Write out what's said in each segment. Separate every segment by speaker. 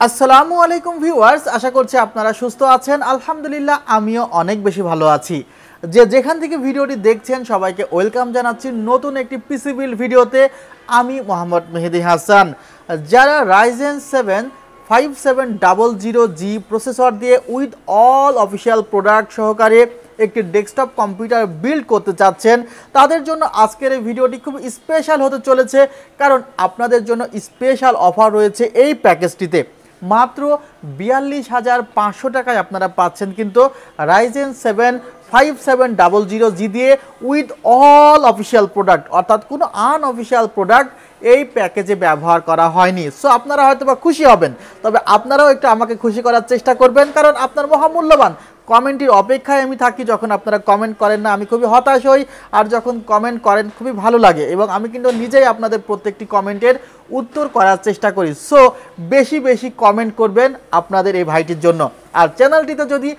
Speaker 1: আসসালামু আলাইকুম ভিউয়ার্স, আশা করছি আপনারা সুস্থ আছেন। আলহামদুলিল্লাহ আমিও অনেক বেশি ভালো আছি। যেখান থেকে ভিডিওটি দেখছেন সবাইকে ওয়েলকাম জানাচ্ছি নতুন একটি পিসি বিল্ড ভিডিওতে। আমি মোহাম্মদ মেহেদি হাসান। যারা Ryzen 7 5700G প্রসেসর দিয়ে উইথ অল অফিসিয়াল প্রোডাক্ট সহকারে একটি ডেস্কটপ কম্পিউটার বিল্ড করতে চাচ্ছেন, তাদের জন্য আজকের এই ভিডিওটি খুব স্পেশাল হতে চলেছে, কারণ আপনাদের জন্য স্পেশাল অফার রয়েছে এই প্যাকেজটিতে। মাত্র ৪২,৫০০ টাকায় আপনারা পাচ্ছেন কিন্তু Ryzen 7 5700G দিয়ে উইথ অল অফিসিয়াল প্রোডাক্ট, অর্থাৎ কোনো আনঅফিসিয়াল প্রোডাক্ট এই প্যাকেজে ব্যবহার করা হয়নি। সো আপনারা হয়তো বা খুশি হবেন, তবে আপনারাও একটু আমাকে খুশি করার চেষ্টা করবেন, কারণ আপনার মহামূল্যবান কমেন্টের অপেক্ষায় আমি থাকি। যখন আপনারা কমেন্ট করেন না আমি খুবই হতাশ হই, আর যখন কমেন্ট করেন খুবই ভালো লাগে, এবং আমি কিন্তু নিজেই আপনাদের প্রত্যেকটি কমেন্টের উত্তর করার চেষ্টা করি। সো বেশি বেশি কমেন্ট করবেন আপনাদের এই ভাইটির জন্য। আর চ্যানেলটিতে যদি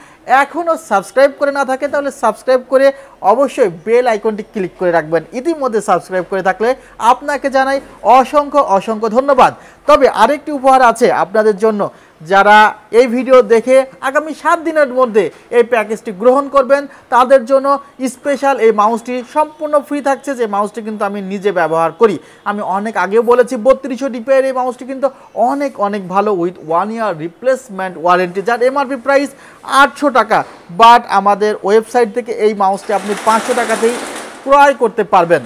Speaker 1: এখনও সাবস্ক্রাইব করে না থাকে তাহলে সাবস্ক্রাইব করে অবশ্যই বেল আইকনটি ক্লিক করে রাখবেন। ইতিমধ্যে সাবস্ক্রাইব করে থাকলে আপনাকে জানাই অসংখ্য অসংখ্য ধন্যবাদ। তবে আরেকটি উপহার আছে আপনাদের জন্য, যারা এই ভিডিও দেখে আগামী 7 দিনের মধ্যে এই প্যাকেজটি গ্রহণ করবেন তাদের জন্য স্পেশাল এই মাউসটি সম্পূর্ণ ফ্রি থাকছে। যে মাউসটি কিন্তু আমি নিজে ব্যবহার করি, আমি অনেক আগেও বলেছি 3200 ডিপিআই এই মাউসটি কিন্তু অনেক অনেক ভালো, উইথ 1 ইয়ার রিপ্লেসমেন্ট ওয়ারেন্টি, যার এমআরপি প্রাইস 800 টাকা। বাট আমাদের ওয়েবসাইট থেকে এই মাউসটি আপনি 500 টাকাতেই ক্রয় করতে পারবেন।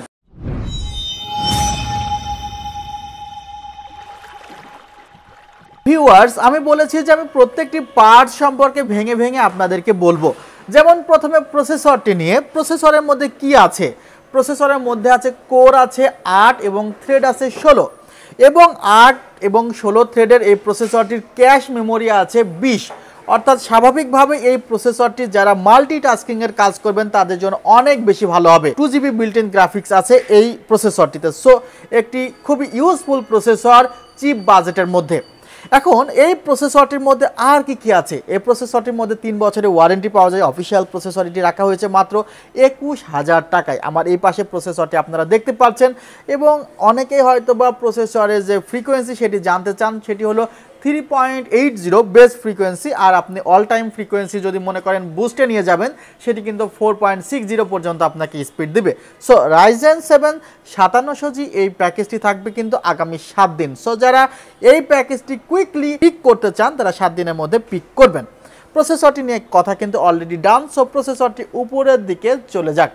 Speaker 1: ভিউয়ার্স, আমি বলেছি যে আমি প্রত্যেকটি পার্ট সম্পর্কে ভেঙে ভেঙে আপনাদেরকে বলবো। যেমন প্রথমে প্রসেসরটি নিয়ে, প্রসেসরের মধ্যে কি আছে? প্রসেসরের মধ্যে আছে কোর আছে 8 এবং থ্রেড আছে 16, এবং 8 এবং 16 থ্রেডের এই প্রসেসরটির ক্যাশ মেমোরি আছে 20। অর্থাৎ স্বাভাবিকভাবে এই প্রসেসরটি যারা মাল্টিটাস্কিংয়ের কাজ করবেন তাদের জন্য অনেক বেশি ভালো হবে। 2GB বিল্ট ইন গ্রাফিক্স আছে এই প্রসেসরটিতে। সো একটি খুবই ইউজফুল প্রসেসর চিপ বাজেটের মধ্যে। এখন এই প্রসেসরটির মধ্যে আর কি আছে? এই প্রসেসরটির মধ্যে 3 বছরের ওয়ারেন্টি পাওয়া যায়। অফিসিয়াল প্রসেসরটি রাখা হয়েছে মাত্র 21,000 টাকায়। আমার এই পাশে প্রসেসরটি আপনারা দেখতে পাচ্ছেন, এবং অনেকেই হয়তো বা প্রসেসরের যে ফ্রিকোয়েন্সি সেটি জানতে চান। সেটি হলো 3.80 বেস ফ্রিকোয়েন্সি, আর আপনি অল টাইম ফ্রিকোয়েন্সি যদি মনে করেন বুস্টে নিয়ে যাবেন সেটি কিন্তু 4.60 পর্যন্ত আপনাকে স্পিড দিবে। সো Ryzen 7 5700G এই প্যাকেজটি থাকবে কিন্তু আগামী 7 দিন। সো যারা এই প্যাকেজটি কুইকলি পিক করতে চান তারা 7 দিনের মধ্যে পিক করবেন। প্রসেসরটি নিয়ে কথা কিন্তু অলরেডি ডান। সো প্রসেসরটি উপরের দিকে চলে যাক।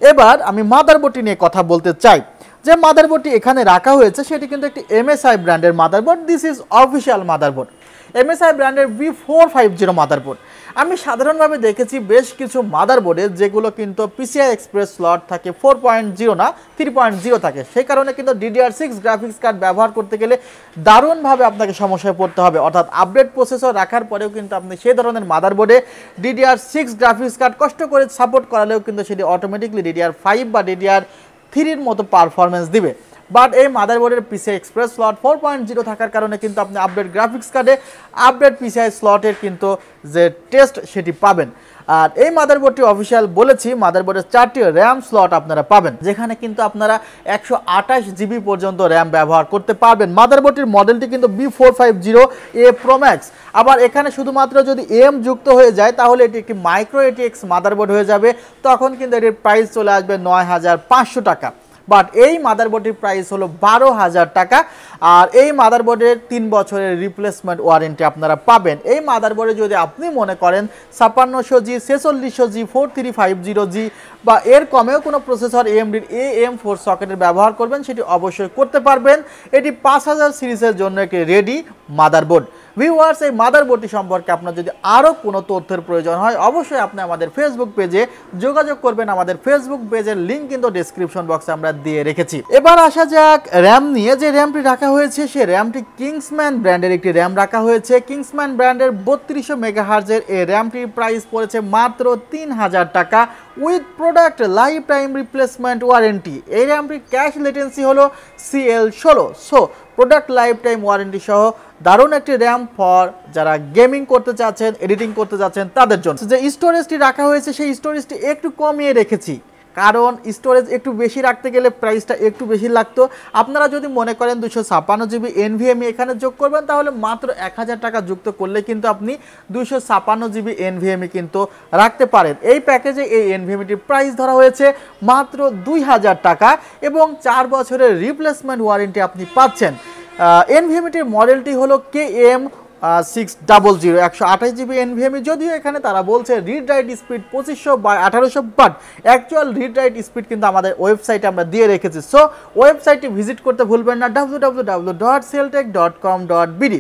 Speaker 1: এবার আমি মাদারবোর্ডটি নিয়ে কথা বলতে চাই। যে মাদারবোর্ডটি এখানে রাখা হয়েছে সেটি কিন্তু একটি MSI ব্র্যান্ডের motherboard. This is official motherboard, MSI ব্র্যান্ডের V450 মাদারবোর্ড। আমি সাধারণভাবে দেখেছি বেশ কিছু মাদারবোর্ডে যেগুলো কিন্তু PCI এক্সপ্রেস স্লট থাকে 4.0 না 3.0 থাকে। সেই কারণে কিন্তু DDR6 গ্রাফিক্স কার্ড ব্যবহার করতে গেলে দারুণভাবে আপনাকে সমস্যায় পড়তে হবে। অর্থাৎ আপডেট প্রসেসর রাখার পরেও কিন্তু আপনি সেই ধরনের মাদারবোর্ডে DDR6 গ্রাফিক্স কার্ড কষ্ট করে সাপোর্ট করালেও কিন্তু সেটি অটোমেটিকলি DDR5 বা DDR3-র মতো পারফরমেন্স দিবে। বাট এই মাদারবোর্ডের PCI এক্সপ্রেস স্লট 4.0 থাকার কারণে কিন্তু আপনি আপডেট গ্রাফিক্স কার্ডে আপডেট PCI স্লটের কিন্তু যে টেস্ট সেটি পাবেন। আর এই মাদারবোর্ডটি অফিসিয়াল বলেছি, মাদারবোর্ডের 4টি র্যাম স্লট আপনারা পাবেন, যেখানে কিন্তু আপনারা 128GB পর্যন্ত র্যাম ব্যবহার করতে পারবেন। মাদারবোর্ডটির মডেলটি কিন্তু B450A Pro Max। আবার এখানে শুধুমাত্র যদি AM যুক্ত হয়ে যায় তাহলে এটি একটি মাইক্রো ATX মাদারবোর্ড হয়ে যাবে, তখন কিন্তু এটির প্রাইস চলে আসবে 9,500 টাকা। বাট এই মাদারবোর্ডের প্রাইস হলো 12,000 টাকা। আর এই মাদারবোর্ডের 3 বছরের রিপ্লেসমেন্ট ওয়ারেন্টি আপনারা পাবেন। এই মাদারবোর্ডে যদি আপনি মনে করেন 5600G 4600G 4350G বা এর কমেও কোনো প্রসেসর AMDর AM4 সকেটের ব্যবহার করবেন, সেটি অবশ্যই করতে পারবেন। এটি 5000 সিরিজের জন্য একটি রেডি মাদারবোর্ড। ভিউয়ার্স, এই মাদারবোর্ডটি সম্পর্কে আপনার যদি আরও কোনো তথ্যের প্রয়োজন হয় অবশ্যই আপনি আমাদের ফেসবুক পেজে যোগাযোগ করবেন। আমাদের ফেসবুক পেজের লিঙ্ক কিন্তু ডেসক্রিপশন বক্সে আমরা দিয়ে রেখেছি। এবার আসা যাক র্যাম নিয়ে। যে র্যামটি রাখা হয়েছে সেই র্যামটি কিংসম্যান ব্র্যান্ডের একটি র্যাম রাখা হয়েছে। কিংসম্যান ব্র্যান্ডের 3200 মেগাহার্জের এই র্যামটির প্রাইস পড়েছে মাত্র 3000 টাকা, with product life time replacement warranty. এই র্যামটির ক্যাশ লেটেন্সি হলো CL16। So product life time warranty সহ দারুণ একটি র্যাম ফর যারা গেমিং করতে চাচ্ছেন, এডিটিং করতে যাচ্ছেন তাদের জন্য। যে স্টোরেজটি রাখা হয়েছে সেই স্টোরেজটি একটু কমিয়ে রেখেছি, কারণ স্টোরেজ একটু বেশি রাখতে গেলে প্রাইসটা একটু বেশি লাগতো। আপনারা যদি মনে করেন 256GB NVMe এখানে যোগ করবেন তাহলে মাত্র 1000 টাকা যুক্ত করলে কিন্তু আপনি 256GB NVMe কিন্তু রাখতে পারেন। এই প্যাকেজে এই NVMeটির প্রাইস ধরা হয়েছে মাত্র 2000 টাকা এবং 4 বছরের রিপ্লেসমেন্ট ওয়ারেন্টি আপনি পাচ্ছেন। NVMeটির মডেলটি হলো KM600 128GB NVMe, যদিও এখানে তারা বলছে read write speed 2500/1800, but actual read write speed কিন্তু আমাদের ওয়েবসাইটে আমরা দিয়ে রেখেছি। সো ওয়েবসাইটটি ভিজিট করতে ভুলবেন না www.celltech.com.bd।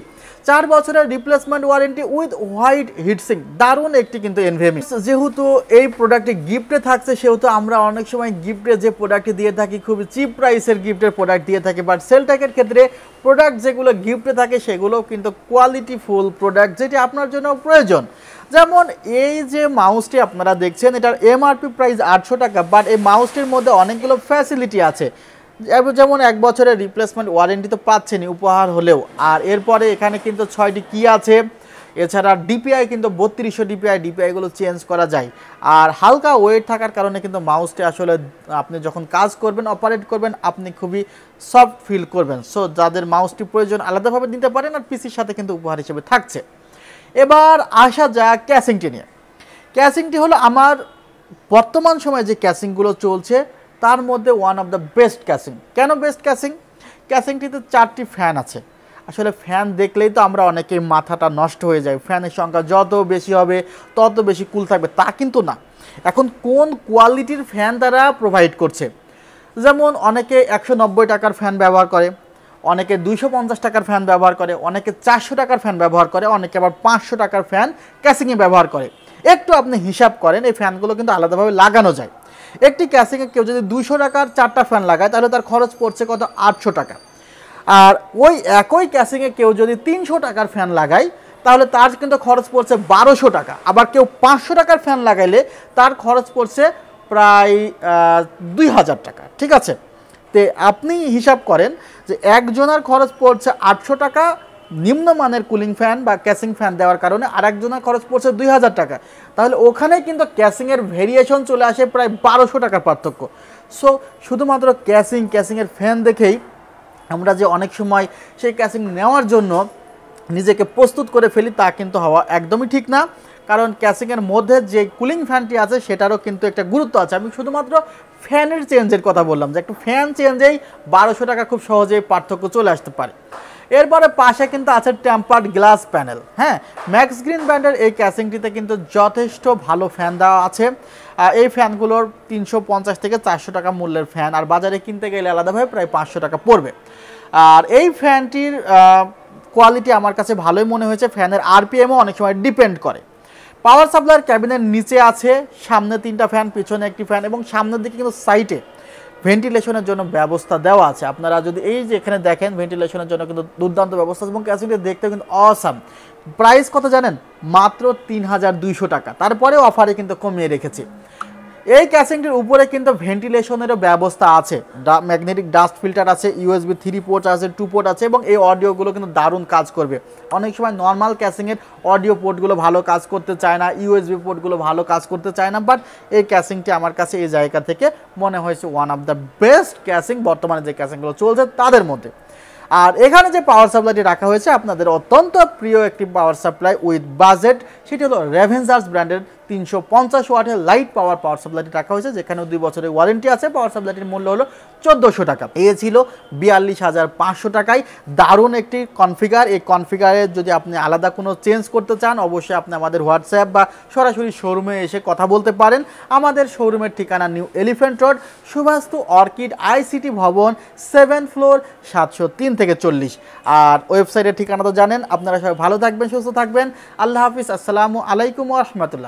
Speaker 1: 4 বছরের replacement warranty with white heatsink, দারুণ একটি কিন্তু NVMe। যেহেতু এই প্রোডাক্টটি গিফটে থাকছে সেহেতু আমরা অনেক সময় গিফটে যে প্রোডাক্টটি দিয়ে থাকি খুবই চিপ প্রাইসের গিফটের প্রোডাক্ট দিয়ে থাকি, বাট সেলটেকের ক্ষেত্রে প্রোডাক্ট যেগুলো গিফটে থাকে সেগুলো কিন্তু কোয়ালিটিফুল প্রোডাক্ট যেটি আপনার জন্য প্রয়োজন। যেমন এই যে মাউসটি আপনারা দেখছেন এটার MRP প্রাইস 800 টাকা, বাট এই মাউসটির মধ্যে অনেকগুলো ফ্যাসিলিটি আছে, যেমন 1 বছরের রিপ্লেসমেন্ট ওয়ারেন্টি তো পাচ্ছেনই উপহার হলেও, আর এরপরে এখানে কিন্তু 6টি কি আছে, এছাড়া ডিপিআই কিন্তু 3200 ডিপিআইগুলো চেঞ্জ করা যায়। আর হালকা ওয়েট থাকার কারণে কিন্তু মাউসটি আসলে আপনি যখন কাজ করবেন অপারেট করবেন আপনি খুবই সফট ফিল করবেন। সো যাদের মাউসটি প্রয়োজন আলাদাভাবে নিতে পারেন, আর পিসির সাথে কিন্তু উপহার হিসেবে থাকছে। এবার আসা যাক ক্যাসিংটি নিয়ে। ক্যাসিংটি হলো আমার বর্তমান সময়ে যে ক্যাসিংগুলো চলছে তার মধ্যে one of the best casing. কেন বেস্ট ক্যাসিং? ক্যাসিংটিতে 4টি ফ্যান আছে। আসলে ফ্যান দেখলেই তো আমরা অনেকেই মাথাটা নষ্ট হয়ে যায়, ফ্যানের সংখ্যা যত বেশি হবে তত বেশি কুল থাকবে, তা কিন্তু না। এখন কোন কোয়ালিটির ফ্যান তারা প্রোভাইড করছে, যেমন অনেকে 190 টাকার ফ্যান ব্যবহার করে, অনেকে 250 টাকার ফ্যান ব্যবহার করে, অনেকে 400 টাকার ফ্যান ব্যবহার করে, অনেকে আবার 500 টাকার ফ্যান ক্যাসিংয়ে ব্যবহার করে। একটু আপনি হিসাব করেন, এই ফ্যানগুলো কিন্তু আলাদাভাবে লাগানো যায়। একটি ক্যাসিংয়ে কেউ যদি 200 টাকার 4টা ফ্যান লাগায় তাহলে তার খরচ পড়ছে কত? 800 টাকা। আর ওই একই ক্যাসিংয়ে কেউ যদি 300 টাকার ফ্যান লাগায় তাহলে তার কিন্তু খরচ পড়ছে 1200 টাকা। আবার কেউ 500 টাকার ফ্যান লাগাইলে তার খরচ পড়ছে প্রায় 2000 টাকা। ঠিক আছে, তো আপনি হিসাব করেন যে একজনের খরচ পড়ছে 800 টাকা নিম্নমানের কুলিং ফ্যান বা ক্যাসিং ফ্যান দেওয়ার কারণে, আর একজনের খরচ পড়ছে 2000 টাকা, তাহলে ওখানে কিন্তু ক্যাসিংয়ের ভেরিয়েশন চলে আসে প্রায় 1200 টাকার পার্থক্য। সো শুধুমাত্র ক্যাসিংয়ের ফ্যান দেখেই আমরা যে অনেক সময় সেই ক্যাসিং নেওয়ার জন্য নিজেকে প্রস্তুত করে ফেলি তা কিন্তু হওয়া একদমই ঠিক না, কারণ ক্যাসিংয়ের মধ্যে যে কুলিং ফ্যানটি আছে সেটারও কিন্তু একটা গুরুত্ব আছে। আমি শুধুমাত্র ফ্যানের চেঞ্জের কথা বললাম, যে একটু ফ্যান চেঞ্জেই 1200 টাকা খুব সহজেই পার্থক্য চলে আসতে পারে। এরপরে পাশে কিন্তু আছে টেম্পার্ড গ্লাস প্যানেল। হ্যাঁ, ম্যাক্সগ্রিন ব্র্যান্ডের এই ক্যাসিংটিতে কিন্তু যথেষ্ট ভালো ফ্যান দেওয়া আছে। এই ফ্যানগুলোর 350 থেকে 400 টাকা মূল্যের ফ্যান, আর বাজারে কিনতে গেলে আলাদাভাবে প্রায় 500 টাকা পড়বে। আর এই ফ্যানটির কোয়ালিটি আমার কাছে ভালোই মনে হয়েছে। ফ্যানের আরপিএমও অনেক সময় ডিপেন্ড করে। পাওয়ার সাপ্লাইয়ের ক্যাবিনের নিচে আছে সামনে 3টা ফ্যান, পিছনে একটি ফ্যান, এবং সামনের দিকে কিন্তু সাইডে ভেন্টিলেশনের জন্য ব্যবস্থা দেওয়া আছে। আপনারা যদি এই যে এখানে দেখেন ভেন্টিলেশনের জন্য কিন্তু দুর্দান্ত ব্যবস্থা, এবং ক্যাসিংটি দেখতে কিন্তু অসাম। প্রাইস কত জানেন? মাত্র 3200 টাকা। তারপরেও অফারে কিন্তু কমিয়ে রেখেছি। এই ক্যাসিংটির উপরে কিন্তু ভেন্টিলেশনেরও ব্যবস্থা আছে, ম্যাগনেটিক ডাস্ট ফিল্টার আছে, USB 3 পোর্ট আছে, 2 পোর্ট আছে, এবং এই অডিওগুলো কিন্তু দারুণ কাজ করবে। অনেক সময় নর্মাল ক্যাসিংয়ের অডিও পোর্টগুলো ভালো কাজ করতে চায় না, USB পোর্টগুলো ভালো কাজ করতে চায় না, বাট এই ক্যাসিংটি আমার কাছে এই জায়গা থেকে মনে হয়েছে one of the best casing বর্তমানে যে ক্যাসিংগুলো চলছে তাদের মধ্যে। আর এখানে যে পাওয়ার সাপ্লাইটি রাখা হয়েছে আপনাদের অত্যন্ত প্রিয় একটি পাওয়ার সাপ্লাই উইথ বাজেট, সেটি হলো রেভেনজার্স ব্র্যান্ডের 350 ওয়াটের লাইট পাওয়ার সাপ্লাইটি রাখা হয়েছে, যেখানে 2 বছরের ওয়ারেন্টি আছে। পাওয়ার সাপ্লাইটির মূল্য হলো 1400 টাকা। এ ছিল 42500 টাকায়। দারুণ একটি কনফিগার। এই কনফিগারে যদি আপনি আলাদা কোনো চেঞ্জ করতে চান অবশ্যই আপনি আমাদের হোয়াটসঅ্যাপ বা সরাসরি শোরুমে এসে কথা বলতে পারেন। আমাদের শোরুমের ঠিকানা New Elephant Road, Subastu Orchid ICT Bhaban, 7th floor, 703 থেকে 40। আর ওয়েবসাইটের ঠিকানা তো জানেন। আপনারা সবাই ভালো থাকবেন, সুস্থ থাকবেন। আল্লাহ হাফিজ, আসসালামু আলাইকুম ওয়া রাহমাতুল্লাহ।